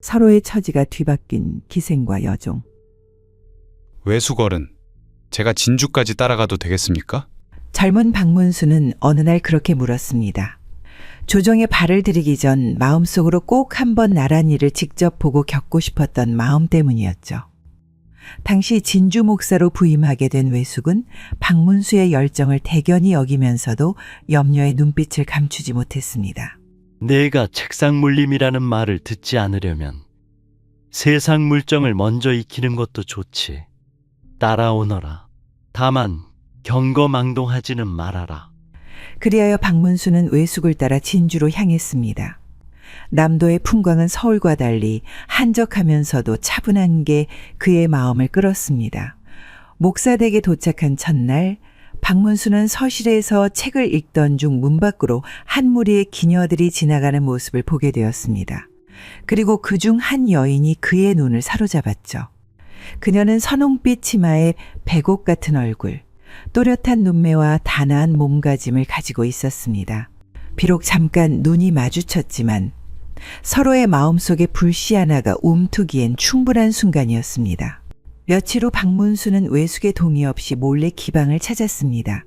서로의 처지가 뒤바뀐 기생과 여종. 외숙어른, 제가 진주까지 따라가도 되겠습니까? 젊은 박문수는 어느 날 그렇게 물었습니다. 조정에 발을 들이기 전 마음속으로 꼭 한번 나란히를 직접 보고 겪고 싶었던 마음 때문이었죠. 당시 진주 목사로 부임하게 된 외숙은 박문수의 열정을 대견히 여기면서도 염려의 눈빛을 감추지 못했습니다. 내가 책상 물림이라는 말을 듣지 않으려면 세상 물정을 먼저 익히는 것도 좋지. 따라오너라. 다만 경거망동하지는 말아라. 그리하여 박문수는 외숙을 따라 진주로 향했습니다. 남도의 풍광은 서울과 달리 한적하면서도 차분한 게 그의 마음을 끌었습니다. 목사댁에 도착한 첫날, 박문수는 서실에서 책을 읽던 중 문 밖으로 한 무리의 기녀들이 지나가는 모습을 보게 되었습니다. 그리고 그중 한 여인이 그의 눈을 사로잡았죠. 그녀는 선홍빛 치마에 백옥 같은 얼굴, 또렷한 눈매와 단아한 몸가짐을 가지고 있었습니다. 비록 잠깐 눈이 마주쳤지만 서로의 마음속에 불씨 하나가 움트기엔 충분한 순간이었습니다. 며칠 후 박문수는 외숙의 동의 없이 몰래 기방을 찾았습니다.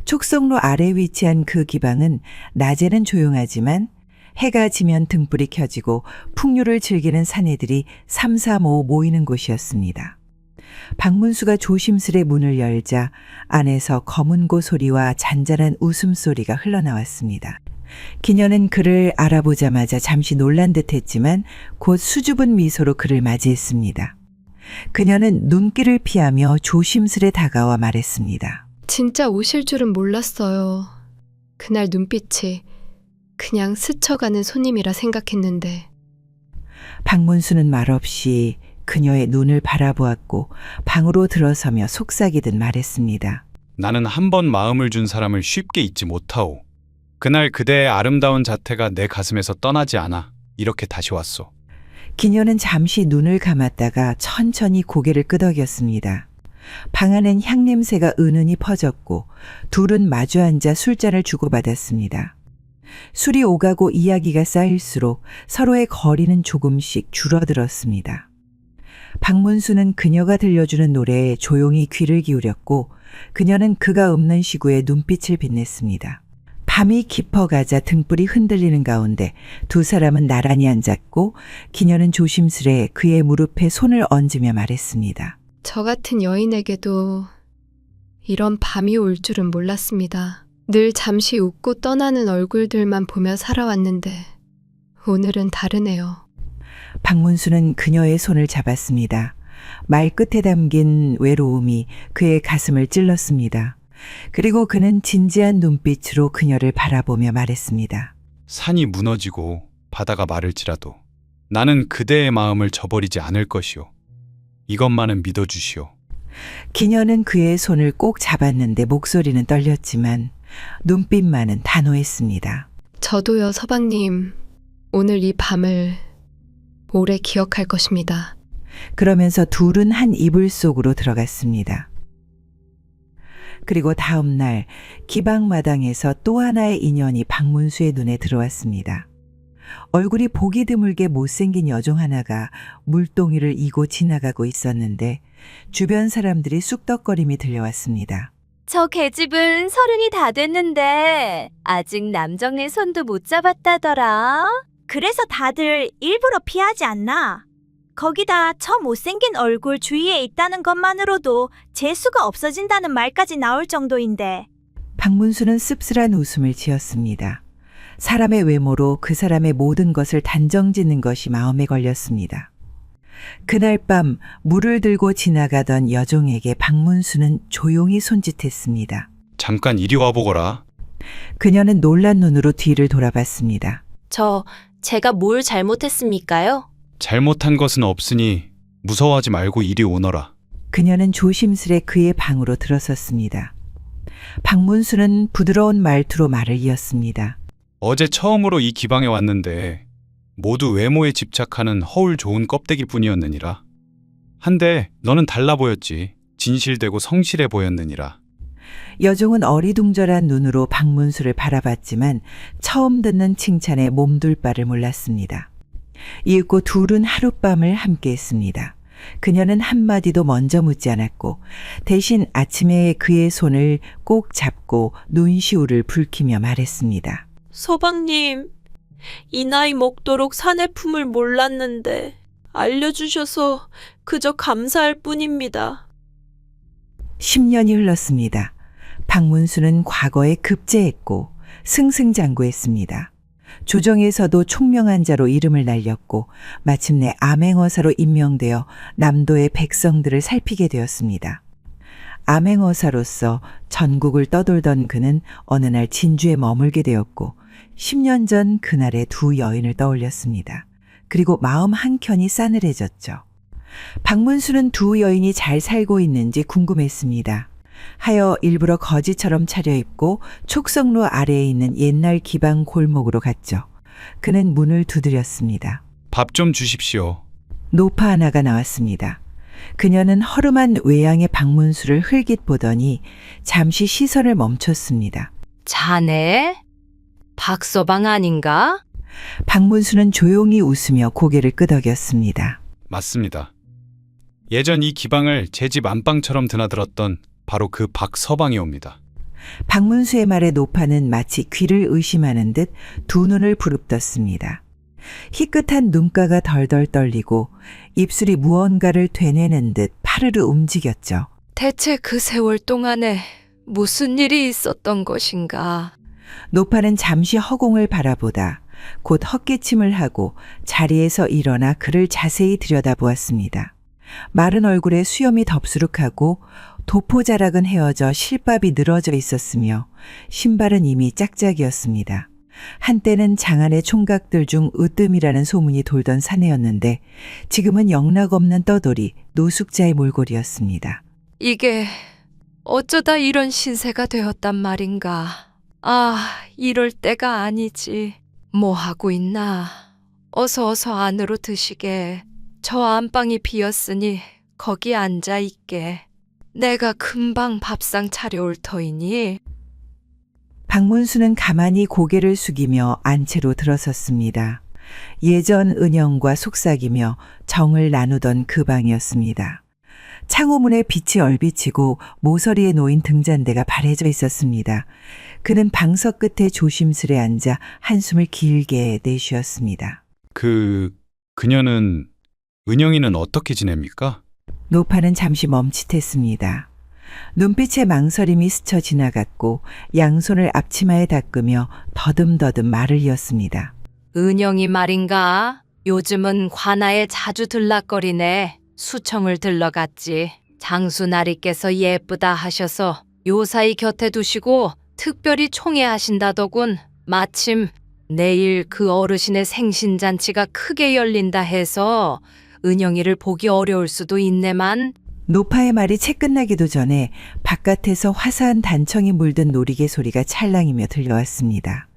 촉성로 아래 위치한 그 기방은 낮에는 조용하지만 해가 지면 등불이 켜지고 풍류를 즐기는 사내들이 삼삼오오 모이는 곳이었습니다. 박문수가 조심스레 문을 열자 안에서 검은고 소리와 잔잔한 웃음소리가 흘러나왔습니다. 기녀는 그를 알아보자마자 잠시 놀란 듯했지만 곧 수줍은 미소로 그를 맞이했습니다. 그녀는 눈길을 피하며 조심스레 다가와 말했습니다. 진짜 오실 줄은 몰랐어요. 그날 눈빛이 그냥 스쳐가는 손님이라 생각했는데. 박문수는 말없이 그녀의 눈을 바라보았고 방으로 들어서며 속삭이듯 말했습니다. 나는 한 번 마음을 준 사람을 쉽게 잊지 못하오. 그날 그대의 아름다운 자태가 내 가슴에서 떠나지 않아 이렇게 다시 왔소. 기녀는 잠시 눈을 감았다가 천천히 고개를 끄덕였습니다. 방 안엔 향냄새가 은은히 퍼졌고 둘은 마주 앉아 술잔을 주고받았습니다. 술이 오가고 이야기가 쌓일수록 서로의 거리는 조금씩 줄어들었습니다. 박문수는 그녀가 들려주는 노래에 조용히 귀를 기울였고 그녀는 그가 없는 시구에 눈빛을 빛냈습니다. 밤이 깊어가자 등불이 흔들리는 가운데 두 사람은 나란히 앉았고 기녀는 조심스레 그의 무릎에 손을 얹으며 말했습니다. 저 같은 여인에게도 이런 밤이 올 줄은 몰랐습니다. 늘 잠시 웃고 떠나는 얼굴들만 보며 살아왔는데 오늘은 다르네요. 박문수는 그녀의 손을 잡았습니다. 말끝에 담긴 외로움이 그의 가슴을 찔렀습니다. 그리고 그는 진지한 눈빛으로 그녀를 바라보며 말했습니다. 산이 무너지고 바다가 마를지라도 나는 그대의 마음을 저버리지 않을 것이오. 이것만은 믿어주시오. 기녀는 그의 손을 꼭 잡았는데 목소리는 떨렸지만 눈빛만은 단호했습니다. 저도요, 서방님. 오늘 이 밤을 오래 기억할 것입니다. 그러면서 둘은 한 이불 속으로 들어갔습니다. 그리고 다음 날 기방마당에서 또 하나의 인연이 박문수의 눈에 들어왔습니다. 얼굴이 보기 드물게 못생긴 여종 하나가 물동이를 이고 지나가고 있었는데 주변 사람들이 쑥덕거림이 들려왔습니다. 저 계집은 30이 다 됐는데 아직 남정네 손도 못 잡았다더라. 그래서 다들 일부러 피하지 않나? 거기다 저 못생긴 얼굴 주위에 있다는 것만으로도 재수가 없어진다는 말까지 나올 정도인데. 박문수는 씁쓸한 웃음을 지었습니다. 사람의 외모로 그 사람의 모든 것을 단정짓는 것이 마음에 걸렸습니다. 그날 밤 물을 들고 지나가던 여종에게 박문수는 조용히 손짓했습니다. 잠깐 이리 와보거라. 그녀는 놀란 눈으로 뒤를 돌아봤습니다. 제가 뭘 잘못했습니까요? 잘못한 것은 없으니 무서워하지 말고 이리 오너라. 그녀는 조심스레 그의 방으로 들어섰습니다. 박문수는 부드러운 말투로 말을 이었습니다. 어제 처음으로 이 기방에 왔는데 모두 외모에 집착하는 허울 좋은 껍데기 뿐이었느니라. 한데 너는 달라 보였지. 진실되고 성실해 보였느니라. 여종은 어리둥절한 눈으로 박문수를 바라봤지만 처음 듣는 칭찬에 몸둘 바를 몰랐습니다. 이윽고 둘은 하룻밤을 함께 했습니다. 그녀는 한마디도 먼저 묻지 않았고 대신 아침에 그의 손을 꼭 잡고 눈시울을 붉히며 말했습니다. 서방님, 이 나이 먹도록 사내 품을 몰랐는데 알려주셔서 그저 감사할 뿐입니다. 10년이 흘렀습니다. 박문수는 과거에 급제했고 승승장구했습니다. 조정에서도 총명한 자로 이름을 날렸고 마침내 암행어사로 임명되어 남도의 백성들을 살피게 되었습니다. 암행어사로서 전국을 떠돌던 그는 어느 날 진주에 머물게 되었고 10년 전 그날의 두 여인을 떠올렸습니다. 그리고 마음 한켠이 싸늘해졌죠. 박문수는 두 여인이 잘 살고 있는지 궁금했습니다. 하여 일부러 거지처럼 차려입고 촉성로 아래에 있는 옛날 기방 골목으로 갔죠. 그는 문을 두드렸습니다. 밥 좀 주십시오. 노파 하나가 나왔습니다. 그녀는 허름한 외양의 박문수를 흘깃 보더니 잠시 시선을 멈췄습니다. 자네? 박서방 아닌가? 박문수는 조용히 웃으며 고개를 끄덕였습니다. 맞습니다. 예전 이 기방을 제 집 안방처럼 드나들었던 바로 그 박서방이옵니다. 박문수의 말에 노파는 마치 귀를 의심하는 듯 두 눈을 부릅떴습니다. 희끗한 눈가가 덜덜 떨리고 입술이 무언가를 되뇌는 듯 파르르 움직였죠. 대체 그 세월 동안에 무슨 일이 있었던 것인가? 노파는 잠시 허공을 바라보다 곧 헛기침을 하고 자리에서 일어나 그를 자세히 들여다보았습니다. 마른 얼굴에 수염이 덥수룩하고 도포자락은 헤어져 실밥이 늘어져 있었으며 신발은 이미 짝짝이었습니다. 한때는 장안의 총각들 중 으뜸이라는 소문이 돌던 사내였는데 지금은 영락없는 떠돌이 노숙자의 몰골이었습니다. 이게 어쩌다 이런 신세가 되었단 말인가? 아, 이럴 때가 아니지. 뭐 하고 있나? 어서 안으로 드시게. 저 안방이 비었으니 거기 앉아 있게. 내가 금방 밥상 차려올 터이니. 박문수는 가만히 고개를 숙이며 안채로 들어섰습니다. 예전 은영과 속삭이며 정을 나누던 그 방이었습니다. 창호문에 빛이 얼비치고 모서리에 놓인 등잔대가 바래져 있었습니다. 그는 방석 끝에 조심스레 앉아 한숨을 길게 내쉬었습니다. 그녀는 은영이는 어떻게 지냅니까? 노파는 잠시 멈칫했습니다. 눈빛에 망설임이 스쳐 지나갔고 양손을 앞치마에 닦으며 더듬더듬 말을 이었습니다. 은영이 말인가? 요즘은 관아에 자주 들락거리네. 수청을 들러갔지. 장수나리께서 예쁘다 하셔서 요사이 곁에 두시고 특별히 총애하신다더군. 마침 내일 그 어르신의 생신잔치가 크게 열린다 해서 은영이를 보기 어려울 수도 있네만. 노파의 말이 채 끝나기도 전에 바깥에서 화사한 단청이 물든 놀이개 소리가 찰랑이며 들려왔습니다.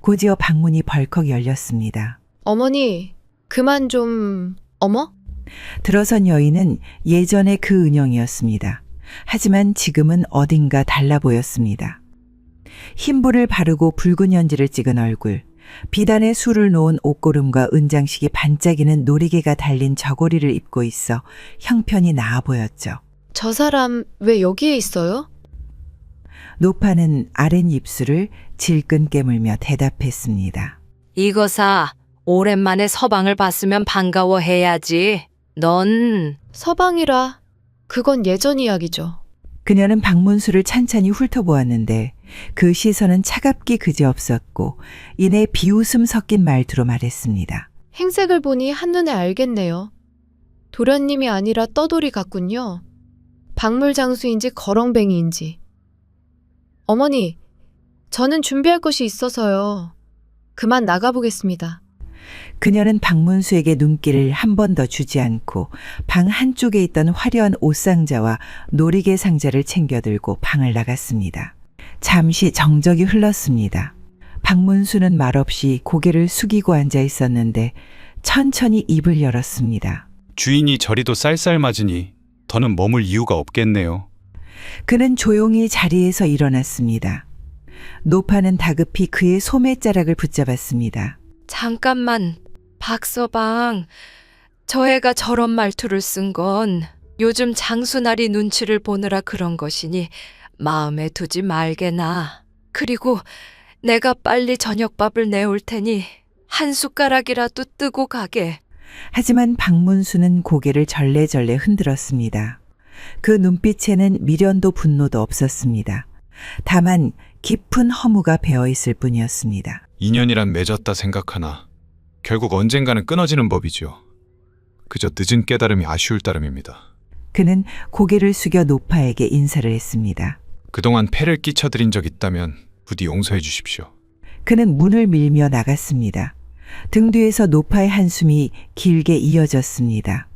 곧이어 방문이 벌컥 열렸습니다. 어머니, 그만 좀... 어머? 들어선 여인은 예전의 그 은영이었습니다. 하지만 지금은 어딘가 달라 보였습니다. 흰불을 바르고 붉은 연지를 찍은 얼굴, 비단에 술을 놓은 옷고름과 은장식이 반짝이는 놀이개가 달린 저고리를 입고 있어 형편이 나아 보였죠. 저 사람 왜 여기에 있어요? 노파는 아랫입술을 질끈 깨물며 대답했습니다. 이거사, 오랜만에 서방을 봤으면 반가워해야지. 넌 서방이라 그건 예전 이야기죠. 그녀는 박문수를 찬찬히 훑어보았는데 그 시선은 차갑기 그지없었고 이내 비웃음 섞인 말투로 말했습니다. 행색을 보니 한눈에 알겠네요. 도련님이 아니라 떠돌이 같군요. 박물장수인지 거렁뱅이인지. 어머니, 저는 준비할 것이 있어서요. 그만 나가보겠습니다. 그녀는 박문수에게 눈길을 한 번 더 주지 않고 방 한쪽에 있던 화려한 옷상자와 놀이개 상자를 챙겨들고 방을 나갔습니다. 잠시 정적이 흘렀습니다. 박문수는 말없이 고개를 숙이고 앉아 있었는데 천천히 입을 열었습니다. 주인이 저리도 쌀쌀맞으니 더는 머물 이유가 없겠네요. 그는 조용히 자리에서 일어났습니다. 노파는 다급히 그의 소매자락을 붙잡았습니다. 잠깐만 박서방, 저 애가 저런 말투를 쓴 건 요즘 장수나리 눈치를 보느라 그런 것이니 마음에 두지 말게나. 그리고 내가 빨리 저녁밥을 내올 테니 한 숟가락이라도 뜨고 가게. 하지만 박문수는 고개를 절레절레 흔들었습니다. 그 눈빛에는 미련도 분노도 없었습니다. 다만 깊은 허무가 배어 있을 뿐이었습니다. 인연이란 맺었다 생각하나 결국 언젠가는 끊어지는 법이죠. 그저 늦은 깨달음이 아쉬울 따름입니다. 그는 고개를 숙여 노파에게 인사를 했습니다. 그동안 폐를 끼쳐드린 적 있다면 부디 용서해 주십시오. 그는 문을 밀며 나갔습니다. 등 뒤에서 노파의 한숨이 길게 이어졌습니다.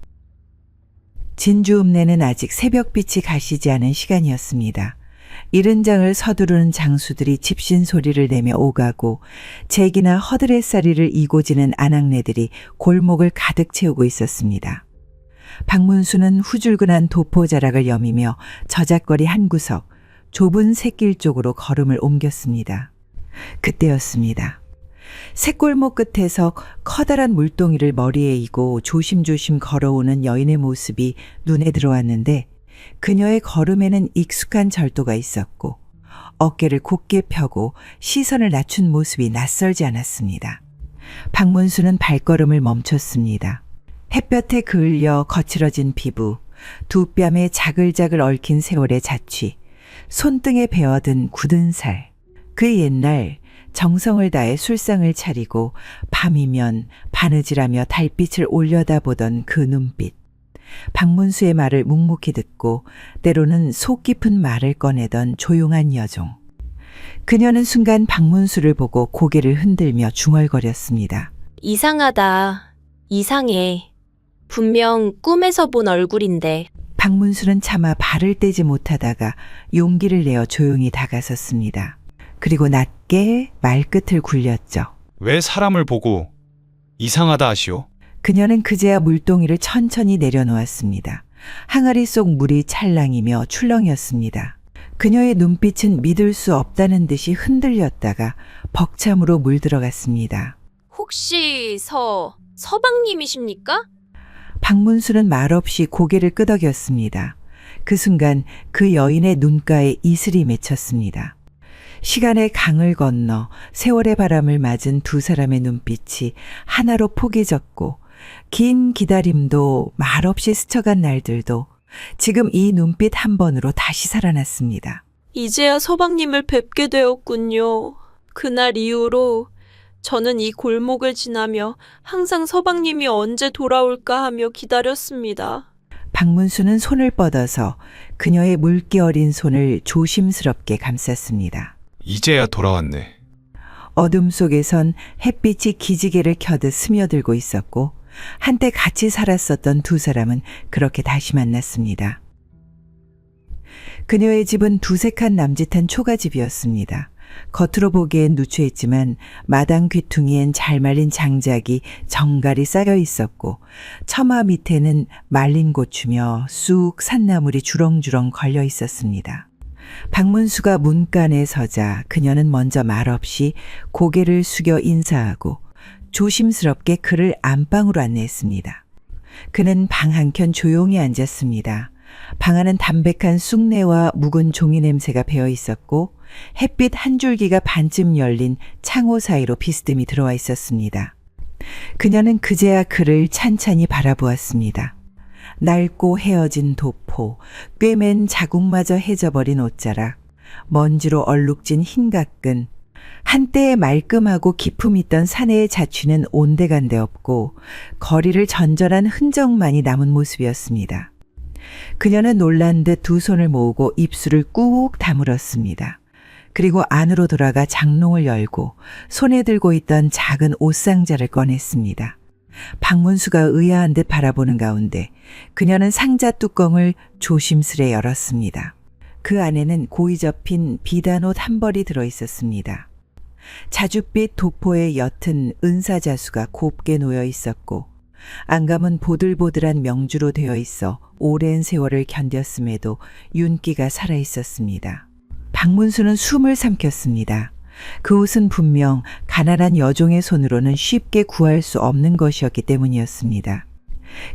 진주읍내는 아직 새벽빛이 가시지 않은 시간이었습니다. 이른 장을 서두르는 장수들이 집신 소리를 내며 오가고 제기나 허드렛사리를 이고지는 아낙네들이 골목을 가득 채우고 있었습니다. 박문수는 후줄근한 도포자락을 여미며 저작거리 한 구석, 좁은 샛길 쪽으로 걸음을 옮겼습니다. 그때였습니다. 샛골목 끝에서 커다란 물동이를 머리에 이고 조심조심 걸어오는 여인의 모습이 눈에 들어왔는데 그녀의 걸음에는 익숙한 절도가 있었고 어깨를 곧게 펴고 시선을 낮춘 모습이 낯설지 않았습니다. 박문수는 발걸음을 멈췄습니다. 햇볕에 그을려 거칠어진 피부, 두 뺨에 자글자글 얽힌 세월의 자취, 손등에 베어든 굳은 살. 그 옛날 정성을 다해 술상을 차리고 밤이면 바느질하며 달빛을 올려다보던 그 눈빛. 박문수의 말을 묵묵히 듣고 때로는 속 깊은 말을 꺼내던 조용한 여종. 그녀는 순간 박문수를 보고 고개를 흔들며 중얼거렸습니다. 이상하다. 이상해. 분명 꿈에서 본 얼굴인데. 박문수는 차마 발을 떼지 못하다가 용기를 내어 조용히 다가섰습니다. 그리고 낮게 말끝을 굴렸죠. 왜 사람을 보고 이상하다 하시오? 그녀는 그제야 물동이를 천천히 내려놓았습니다. 항아리 속 물이 찰랑이며 출렁였습니다. 그녀의 눈빛은 믿을 수 없다는 듯이 흔들렸다가 벅참으로 물들어갔습니다. 혹시 서방님이십니까? 박문수는 말없이 고개를 끄덕였습니다. 그 순간 그 여인의 눈가에 이슬이 맺혔습니다. 시간의 강을 건너 세월의 바람을 맞은 두 사람의 눈빛이 하나로 포개졌고 긴 기다림도 말없이 스쳐간 날들도 지금 이 눈빛 한 번으로 다시 살아났습니다. 이제야 서방님을 뵙게 되었군요. 그날 이후로 저는 이 골목을 지나며 항상 서방님이 언제 돌아올까 하며 기다렸습니다. 박문수는 손을 뻗어서 그녀의 물기 어린 손을 조심스럽게 감쌌습니다. 이제야 돌아왔네. 어둠 속에선 햇빛이 기지개를 켜듯 스며들고 있었고 한때 같이 살았었던 두 사람은 그렇게 다시 만났습니다. 그녀의 집은 두색한 남짓한 초가집이었습니다. 겉으로 보기엔 누추했지만 마당 귀퉁이엔 잘 말린 장작이 정갈이 쌓여 있었고 처마 밑에는 말린 고추며 쑥 산나물이 주렁주렁 걸려 있었습니다. 박문수가 문간에 서자 그녀는 먼저 말없이 고개를 숙여 인사하고 조심스럽게 그를 안방으로 안내했습니다. 그는 방 한켠 조용히 앉았습니다. 방 안은 담백한 쑥내와 묵은 종이 냄새가 배어 있었고 햇빛 한 줄기가 반쯤 열린 창호 사이로 비스듬히 들어와 있었습니다. 그녀는 그제야 그를 찬찬히 바라보았습니다. 낡고 헤어진 도포, 꿰맨 자국마저 해져버린 옷자락, 먼지로 얼룩진 흰가끈, 한때의 말끔하고 기품 있던 사내의 자취는 온데간데 없고 거리를 전전한 흔적만이 남은 모습이었습니다. 그녀는 놀란 듯 두 손을 모으고 입술을 꾹 다물었습니다. 그리고 안으로 돌아가 장롱을 열고 손에 들고 있던 작은 옷상자를 꺼냈습니다. 박문수가 의아한 듯 바라보는 가운데 그녀는 상자 뚜껑을 조심스레 열었습니다. 그 안에는 고이 접힌 비단옷 한 벌이 들어 있었습니다. 자줏빛 도포의 옅은 은사자수가 곱게 놓여 있었고 안감은 보들보들한 명주로 되어 있어 오랜 세월을 견뎠음에도 윤기가 살아 있었습니다. 박문수는 숨을 삼켰습니다. 그 옷은 분명 가난한 여종의 손으로는 쉽게 구할 수 없는 것이었기 때문이었습니다.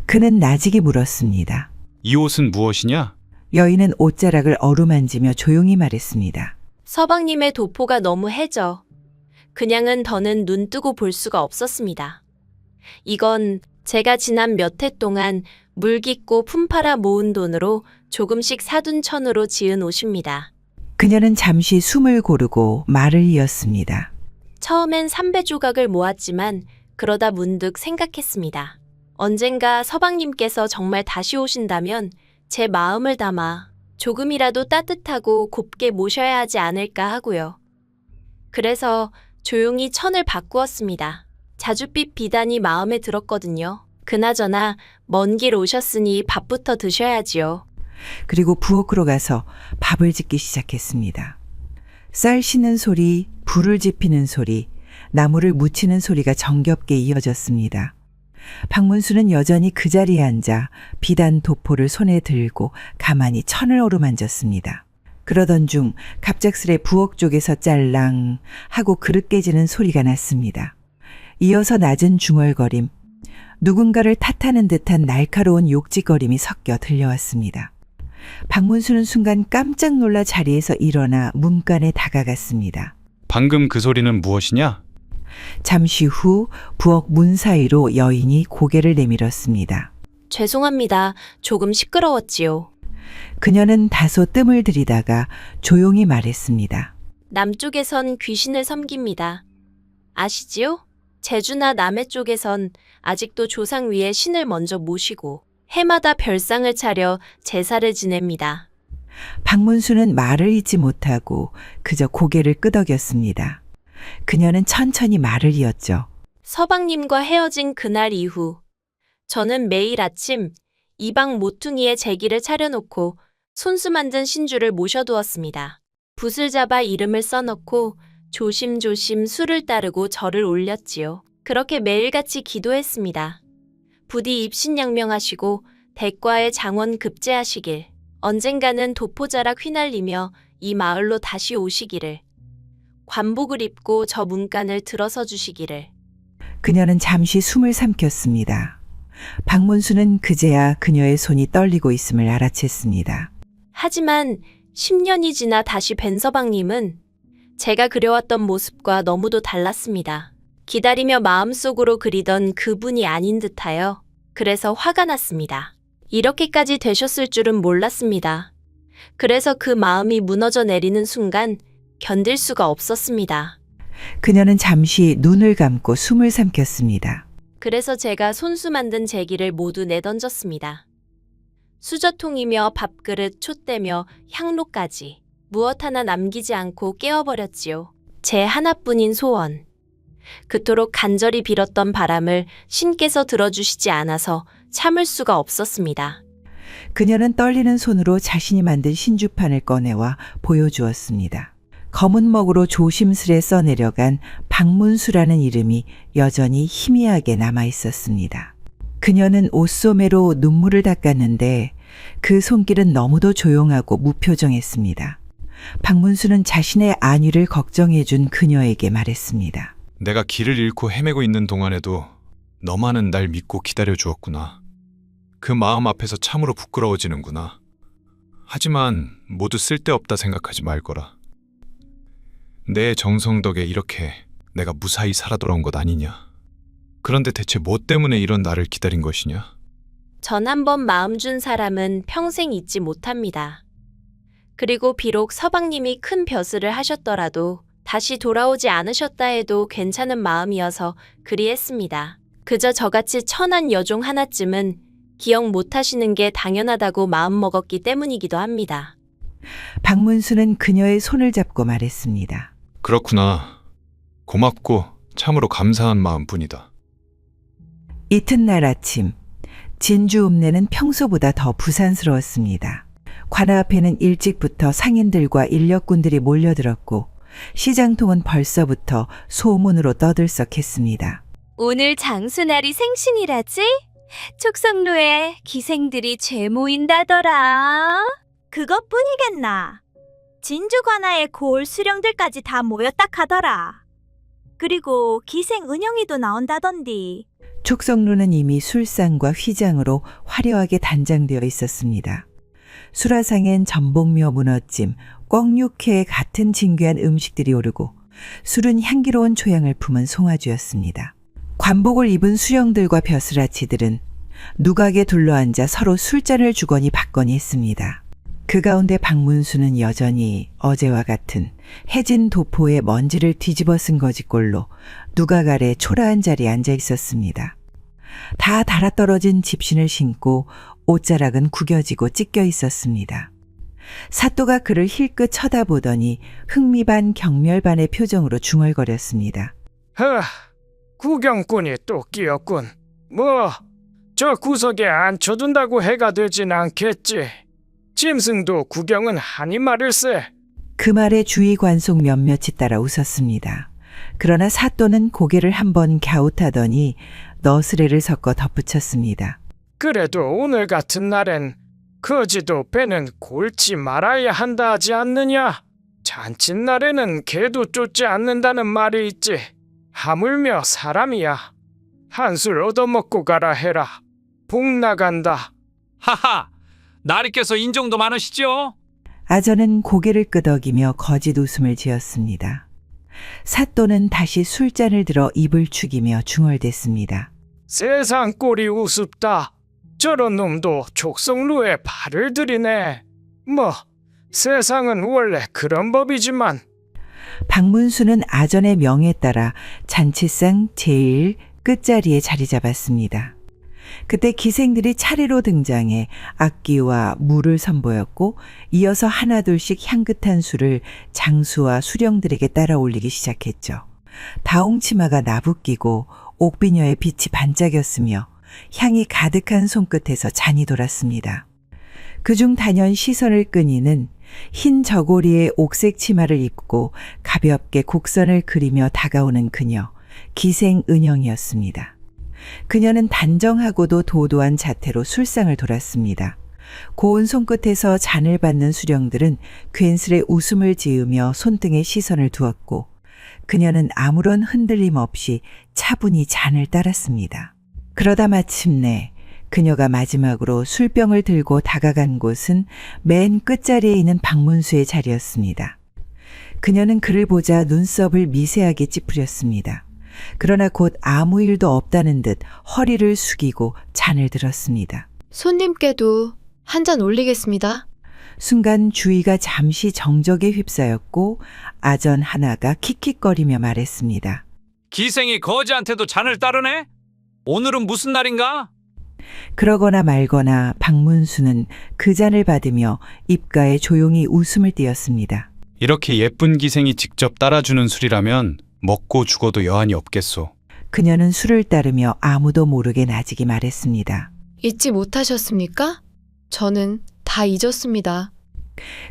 그는 나직이 물었습니다. 이 옷은 무엇이냐? 여인은 옷자락을 어루만지며 조용히 말했습니다. 서방님의 도포가 너무 해져. 그냥은 더는 눈 뜨고 볼 수가 없었습니다. 이건 제가 지난 몇 해 동안 물깃고 품팔아 모은 돈으로 조금씩 사둔 천으로 지은 옷입니다. 그녀는 잠시 숨을 고르고 말을 이었습니다. 처음엔 300조각을 모았지만 그러다 문득 생각했습니다. 언젠가 서방님께서 정말 다시 오신다면 제 마음을 담아 조금이라도 따뜻하고 곱게 모셔야 하지 않을까 하고요. 그래서 조용히 천을 바꾸었습니다. 자줏빛 비단이 마음에 들었거든요. 그나저나 먼 길 오셨으니 밥부터 드셔야지요. 그리고 부엌으로 가서 밥을 짓기 시작했습니다. 쌀 씻는 소리, 불을 지피는 소리, 나무를 묻히는 소리가 정겹게 이어졌습니다. 박문수는 여전히 그 자리에 앉아 비단 도포를 손에 들고 가만히 천을 어루만졌습니다. 그러던 중 갑작스레 부엌 쪽에서 짤랑 하고 그릇 깨지는 소리가 났습니다. 이어서 낮은 중얼거림, 누군가를 탓하는 듯한 날카로운 욕짓거림이 섞여 들려왔습니다. 박문수는 순간 깜짝 놀라 자리에서 일어나 문간에 다가갔습니다. 방금 그 소리는 무엇이냐? 잠시 후 부엌 문 사이로 여인이 고개를 내밀었습니다. 죄송합니다. 조금 시끄러웠지요. 그녀는 다소 뜸을 들이다가 조용히 말했습니다. 남쪽에선 귀신을 섬깁니다. 아시지요? 제주나 남해 쪽에선 아직도 조상 위에 신을 먼저 모시고 해마다 별상을 차려 제사를 지냅니다. 박문수는 말을 잇지 못하고 그저 고개를 끄덕였습니다. 그녀는 천천히 말을 이었죠. 서방님과 헤어진 그날 이후 저는 매일 아침 이방 모퉁이에 제기를 차려놓고 손수 만든 신주를 모셔두었습니다. 붓을 잡아 이름을 써놓고 조심조심 수를 따르고 절을 올렸지요. 그렇게 매일같이 기도했습니다. 부디 입신양명하시고 대과의 장원 급제하시길, 언젠가는 도포자락 휘날리며 이 마을로 다시 오시기를, 관복을 입고 저 문간을 들어서 주시기를. 그녀는 잠시 숨을 삼켰습니다. 박문수는 그제야 그녀의 손이 떨리고 있음을 알아챘습니다. 하지만 10년이 지나 다시 뵌 서방님은 제가 그려왔던 모습과 너무도 달랐습니다. 기다리며 마음속으로 그리던 그분이 아닌 듯하여 그래서 화가 났습니다. 이렇게까지 되셨을 줄은 몰랐습니다. 그래서 그 마음이 무너져 내리는 순간 견딜 수가 없었습니다. 그녀는 잠시 눈을 감고 숨을 삼켰습니다. 그래서 제가 손수 만든 제기를 모두 내던졌습니다. 수저통이며 밥그릇, 촛대며 향로까지 무엇 하나 남기지 않고 깨워버렸지요. 제 하나뿐인 소원. 그토록 간절히 빌었던 바람을 신께서 들어주시지 않아서 참을 수가 없었습니다. 그녀는 떨리는 손으로 자신이 만든 신주판을 꺼내와 보여주었습니다. 검은 먹으로 조심스레 써내려간 박문수라는 이름이 여전히 희미하게 남아 있었습니다. 그녀는 옷소매로 눈물을 닦았는데 그 손길은 너무도 조용하고 무표정했습니다. 박문수는 자신의 안위를 걱정해준 그녀에게 말했습니다. 내가 길을 잃고 헤매고 있는 동안에도 너만은 날 믿고 기다려 주었구나. 그 마음 앞에서 참으로 부끄러워지는구나. 하지만 모두 쓸데없다 생각하지 말거라. 내 정성 덕에 이렇게 내가 무사히 살아 돌아온 것 아니냐. 그런데 대체 뭐 때문에 이런 나를 기다린 것이냐? 전 한번 마음 준 사람은 평생 잊지 못합니다. 그리고 비록 서방님이 큰 벼슬을 하셨더라도 다시 돌아오지 않으셨다 해도 괜찮은 마음이어서 그리했습니다. 그저 저같이 천한 여종 하나쯤은 기억 못하시는 게 당연하다고 마음먹었기 때문이기도 합니다. 박문수는 그녀의 손을 잡고 말했습니다. 그렇구나. 고맙고 참으로 감사한 마음뿐이다. 이튿날 아침, 진주 읍내는 평소보다 더 부산스러웠습니다. 관아 앞에는 일찍부터 상인들과 인력군들이 몰려들었고 시장통은 벌써부터 소문으로 떠들썩했습니다. 오늘 장수날이 생신이라지? 촉성로에 기생들이 죄 모인다더라. 그것뿐이겠나? 진주 관아에 고을 수령들까지 다 모였다 카더라. 그리고 기생 은영이도 나온다던디. 촉성루는 이미 술상과 휘장으로 화려하게 단장되어 있었습니다. 수라상엔 전복며 문어찜, 꿩육회 같은 진귀한 음식들이 오르고 술은 향기로운 초향을 품은 송아주였습니다. 관복을 입은 수령들과 벼슬아치들은 누각에 둘러앉아 서로 술잔을 주거니 받거니 했습니다. 그 가운데 박문수는 여전히 어제와 같은 해진 도포에 먼지를 뒤집어 쓴 거짓골로 누각 아래 초라한 자리에 앉아 있었습니다. 다 달아떨어진 집신을 신고 옷자락은 구겨지고 찢겨 있었습니다. 사또가 그를 힐끗 쳐다보더니 흥미 반 경멸 반의 표정으로 중얼거렸습니다. 구경꾼이 또 끼었군. 저 구석에 앉혀둔다고 해가 되진 않겠지. 짐승도 구경은 하니 말일세. 그 말에 주위 관속 몇몇이 따라 웃었습니다. 그러나 사또는 고개를 한번 갸웃하더니 너스레를 섞어 덧붙였습니다. 그래도 오늘 같은 날엔 거지도 배는 골치 말아야 한다 하지 않느냐? 잔칫날에는 개도 쫓지 않는다는 말이 있지. 하물며 사람이야. 한술 얻어먹고 가라 해라. 복 나간다. 하하, 나리께서 인정도 많으시죠? 아전은 고개를 끄덕이며 거짓 웃음을 지었습니다. 사또는 다시 술잔을 들어 입을 축이며 중얼댔습니다. 세상 꼴이 우습다. 저런 놈도 촉성루에 발을 들이네. 세상은 원래 그런 법이지만. 박문수는 아전의 명에 따라 잔치상 제일 끝자리에 자리 잡았습니다. 그때 기생들이 차례로 등장해 악기와 물을 선보였고 이어서 하나둘씩 향긋한 술을 장수와 수령들에게 따라 올리기 시작했죠. 다홍치마가 나부끼고 옥비녀의 빛이 반짝였으며 향이 가득한 손끝에서 잔이 돌았습니다. 그중 단연 시선을 끈이는 흰 저고리에 옥색 치마를 입고 가볍게 곡선을 그리며 다가오는 그녀, 기생 은영이었습니다. 그녀는 단정하고도 도도한 자태로 술상을 돌았습니다. 고운 손끝에서 잔을 받는 수령들은 괜스레 웃음을 지으며 손등에 시선을 두었고 그녀는 아무런 흔들림 없이 차분히 잔을 따랐습니다. 그러다 마침내 그녀가 마지막으로 술병을 들고 다가간 곳은 맨 끝자리에 있는 박문수의 자리였습니다. 그녀는 그를 보자 눈썹을 미세하게 찌푸렸습니다. 그러나 곧 아무 일도 없다는 듯 허리를 숙이고 잔을 들었습니다. 손님께도 한 잔 올리겠습니다. 순간 주위가 잠시 정적에 휩싸였고 아전 하나가 킥킥거리며 말했습니다. 기생이 거지한테도 잔을 따르네? 오늘은 무슨 날인가? 그러거나 말거나 박문수는 그 잔을 받으며 입가에 조용히 웃음을 띄었습니다. 이렇게 예쁜 기생이 직접 따라주는 술이라면 먹고 죽어도 여한이 없겠소. 그녀는 술을 따르며 아무도 모르게 나직이 말했습니다. 잊지 못하셨습니까? 저는 다 잊었습니다.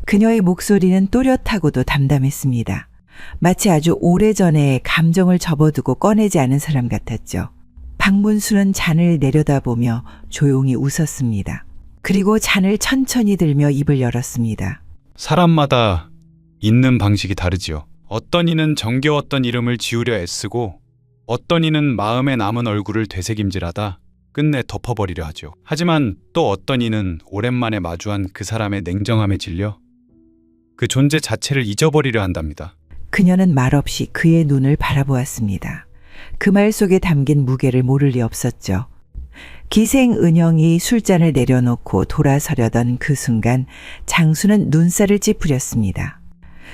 그녀의 목소리는 또렷하고도 담담했습니다. 마치 아주 오래전에 감정을 접어두고 꺼내지 않은 사람 같았죠. 박문수는 잔을 내려다보며 조용히 웃었습니다. 그리고 잔을 천천히 들며 입을 열었습니다. 사람마다 있는 방식이 다르지요. 어떤 이는 정겨웠던 이름을 지우려 애쓰고 어떤 이는 마음에 남은 얼굴을 되새김질하다 끝내 덮어버리려 하죠. 하지만 또 어떤 이는 오랜만에 마주한 그 사람의 냉정함에 질려 그 존재 자체를 잊어버리려 한답니다. 그녀는 말없이 그의 눈을 바라보았습니다. 그 말 속에 담긴 무게를 모를 리 없었죠. 기생 은영이 술잔을 내려놓고 돌아서려던 그 순간 장수는 눈살을 찌푸렸습니다.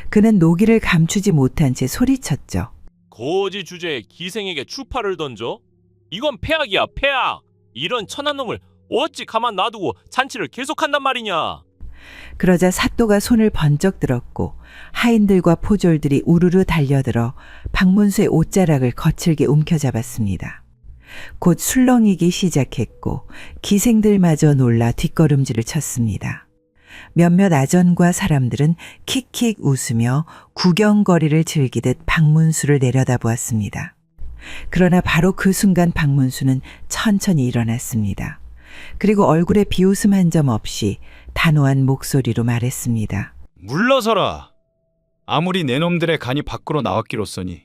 그는 노기를 감추지 못한 채 소리쳤죠. 거지 주제에 기생에게 추파를 던져? 이건 폐악이야, 폐악! 이런 천한 놈을 어찌 가만 놔두고 잔치를 계속한단 말이냐? 그러자 사또가 손을 번쩍 들었고 하인들과 포졸들이 우르르 달려들어 박문수의 옷자락을 거칠게 움켜잡았습니다. 곧 술렁이기 시작했고 기생들마저 놀라 뒷걸음질을 쳤습니다. 몇몇 아전과 사람들은 킥킥 웃으며 구경거리를 즐기듯 박문수를 내려다보았습니다. 그러나 바로 그 순간 박문수는 천천히 일어났습니다. 그리고 얼굴에 비웃음 한 점 없이 단호한 목소리로 말했습니다. 물러서라. 아무리 내 놈들의 간이 밖으로 나왔기로써니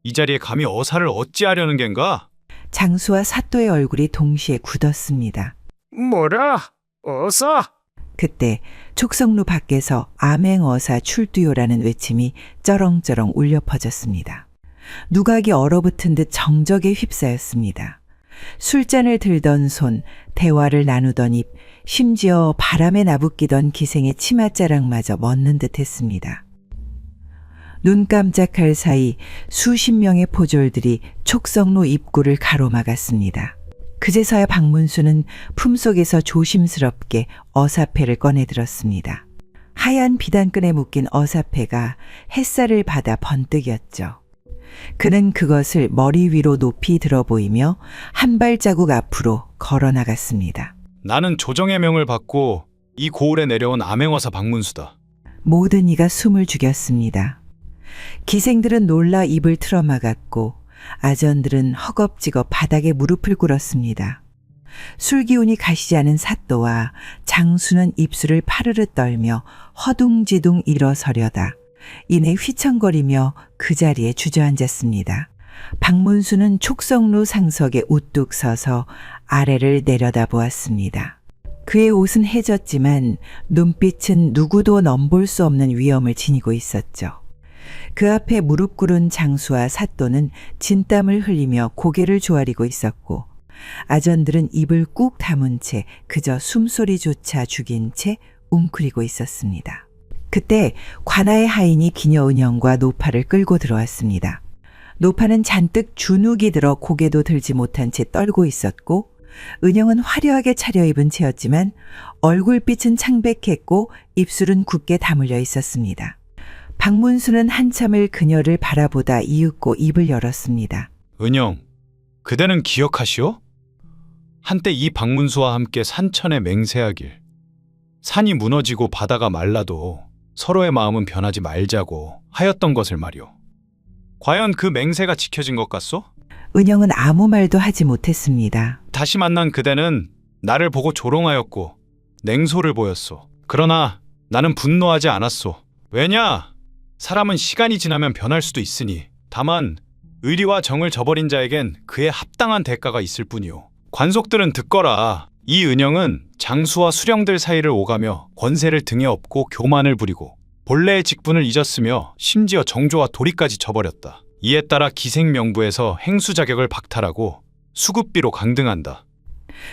이 자리에 감히 어사를 어찌하려는 겐가? 장수와 사또의 얼굴이 동시에 굳었습니다. 뭐라? 어서? 그때 촉성루 밖에서 암행어사 출두요라는 외침이 쩌렁쩌렁 울려 퍼졌습니다. 누각이 얼어붙은 듯 정적에 휩싸였습니다. 술잔을 들던 손, 대화를 나누던 입, 심지어 바람에 나부끼던 기생의 치맛자락마저 멎는 듯 했습니다. 눈 깜짝할 사이 수십 명의 포졸들이 촉성로 입구를 가로막았습니다. 그제서야 박문수는 품속에서 조심스럽게 어사패를 꺼내들었습니다. 하얀 비단끈에 묶인 어사패가 햇살을 받아 번뜩였죠. 그는 그것을 머리 위로 높이 들어 보이며 한 발자국 앞으로 걸어 나갔습니다. 나는 조정의 명을 받고 이 고을에 내려온 암행어사 박문수다. 모든 이가 숨을 죽였습니다. 기생들은 놀라 입을 틀어막았고 아전들은 허겁지겁 바닥에 무릎을 꿇었습니다. 술기운이 가시지 않은 사또와 장수는 입술을 파르르 떨며 허둥지둥 일어서려다 이내 휘청거리며 그 자리에 주저앉았습니다. 박문수는 촉성루 상석에 우뚝 서서 아래를 내려다보았습니다. 그의 옷은 해졌지만 눈빛은 누구도 넘볼 수 없는 위엄을 지니고 있었죠. 그 앞에 무릎 꿇은 장수와 사또는 진땀을 흘리며 고개를 조아리고 있었고 아전들은 입을 꾹 다문 채 그저 숨소리조차 죽인 채 웅크리고 있었습니다. 그때 관아의 하인이 기녀은영과 노파를 끌고 들어왔습니다. 노파는 잔뜩 주눅이 들어 고개도 들지 못한 채 떨고 있었고 은영은 화려하게 차려입은 채였지만 얼굴빛은 창백했고 입술은 굳게 다물려 있었습니다. 박문수는 한참을 그녀를 바라보다 이윽고 입을 열었습니다. 은영, 그대는 기억하시오? 한때 이 박문수와 함께 산천에 맹세하길. 산이 무너지고 바다가 말라도 서로의 마음은 변하지 말자고 하였던 것을 말이오. 과연 그 맹세가 지켜진 것 같소? 은영은 아무 말도 하지 못했습니다. 다시 만난 그대는 나를 보고 조롱하였고 냉소를 보였소. 그러나 나는 분노하지 않았소. 왜냐? 사람은 시간이 지나면 변할 수도 있으니 다만 의리와 정을 저버린 자에겐 그에 합당한 대가가 있을 뿐이오. 관속들은 듣거라. 이 은영은 장수와 수령들 사이를 오가며 권세를 등에 업고 교만을 부리고 본래의 직분을 잊었으며 심지어 정조와 도리까지 저버렸다. 이에 따라 기생명부에서 행수 자격을 박탈하고 수급비로 강등한다.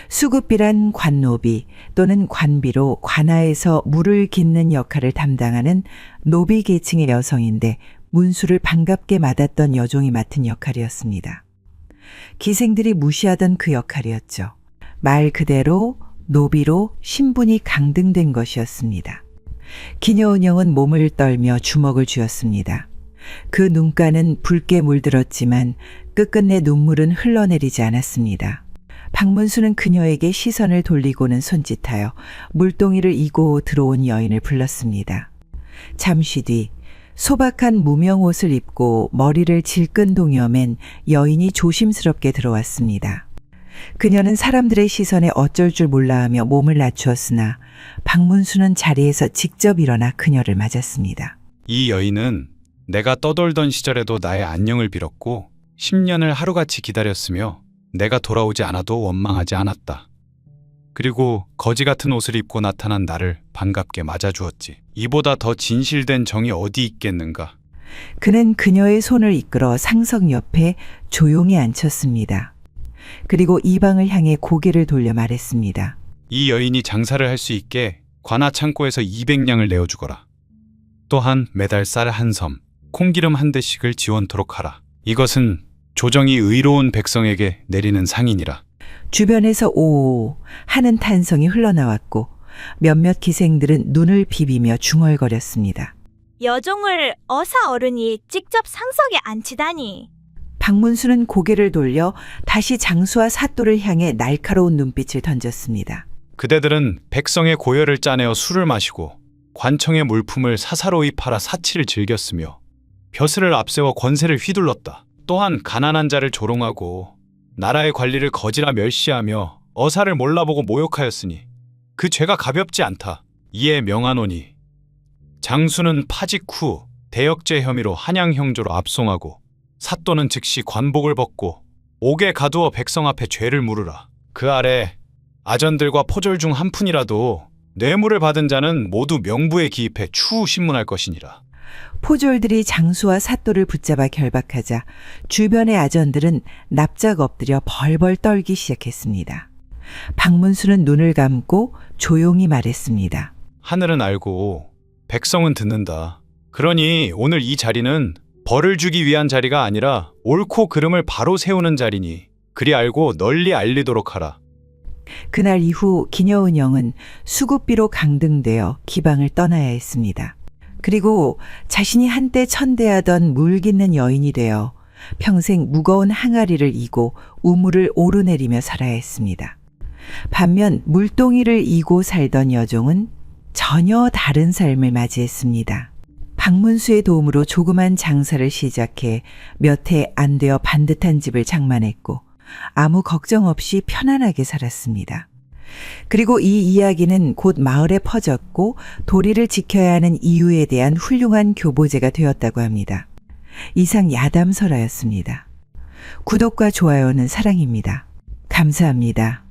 수급비란 관노비 또는 관비로 관아에서 물을 깃는 역할을 담당하는 노비 계층의 여성인데 문수를 반갑게 맞았던 여종이 맡은 역할이었습니다. 기생들이 무시하던 그 역할이었죠. 말 그대로 노비로 신분이 강등된 것이었습니다. 기녀은영은 몸을 떨며 주먹을 쥐었습니다. 그 눈가는 붉게 물들었지만 끝끝내 눈물은 흘러내리지 않았습니다. 박문수는 그녀에게 시선을 돌리고는 손짓하여 물동이를 이고 들어온 여인을 불렀습니다. 잠시 뒤 소박한 무명옷을 입고 머리를 질끈 동여맨 여인이 조심스럽게 들어왔습니다. 그녀는 사람들의 시선에 어쩔 줄 몰라하며 몸을 낮추었으나 박문수는 자리에서 직접 일어나 그녀를 맞았습니다. 이 여인은 내가 떠돌던 시절에도 나의 안녕을 빌었고 10년을 하루같이 기다렸으며 내가 돌아오지 않아도 원망하지 않았다. 그리고 거지 같은 옷을 입고 나타난 나를 반갑게 맞아주었지. 이보다 더 진실된 정이 어디 있겠는가. 그는 그녀의 손을 이끌어 상석 옆에 조용히 앉혔습니다. 그리고 이방을 향해 고개를 돌려 말했습니다. 이 여인이 장사를 할 수 있게 관아 창고에서 200냥을 내어주거라. 또한 매달 쌀 한 섬, 콩기름 한 대씩을 지원토록 하라. 이것은 조정이 의로운 백성에게 내리는 상이니라. 주변에서 오 하는 탄성이 흘러나왔고 몇몇 기생들은 눈을 비비며 중얼거렸습니다. 여종을 어사 어른이 직접 상석에 앉히다니. 박문수는 고개를 돌려 다시 장수와 사또를 향해 날카로운 눈빛을 던졌습니다. 그대들은 백성의 고열을 짜내어 술을 마시고 관청의 물품을 사사로이 팔아 사치를 즐겼으며 벼슬을 앞세워 권세를 휘둘렀다. 또한 가난한 자를 조롱하고 나라의 관리를 거지라 멸시하며 어사를 몰라보고 모욕하였으니 그 죄가 가볍지 않다. 이에 명하노니 장수는 파직 후 대역죄 혐의로 한양 형조로 압송하고 사또는 즉시 관복을 벗고 옥에 가두어 백성 앞에 죄를 물으라. 그 아래 아전들과 포졸 중 한 푼이라도 뇌물을 받은 자는 모두 명부에 기입해 추후 신문할 것이니라. 포졸들이 장수와 사또를 붙잡아 결박하자 주변의 아전들은 납작 엎드려 벌벌 떨기 시작했습니다. 박문수는 눈을 감고 조용히 말했습니다. 하늘은 알고 백성은 듣는다. 그러니 오늘 이 자리는 벌을 주기 위한 자리가 아니라 옳고 그름을 바로 세우는 자리니 그리 알고 널리 알리도록 하라. 그날 이후 기녀은 영은 수급비로 강등되어 기방을 떠나야 했습니다. 그리고 자신이 한때 천대하던 물깃는 여인이 되어 평생 무거운 항아리를 이고 우물을 오르내리며 살아야 했습니다. 반면 물동이를 이고 살던 여종은 전혀 다른 삶을 맞이했습니다. 박문수의 도움으로 조그만 장사를 시작해 몇 해 안 되어 반듯한 집을 장만했고 아무 걱정 없이 편안하게 살았습니다. 그리고 이 이야기는 곧 마을에 퍼졌고 도리를 지켜야 하는 이유에 대한 훌륭한 교보제가 되었다고 합니다. 이상 야담설화였습니다. 구독과 좋아요는 사랑입니다. 감사합니다.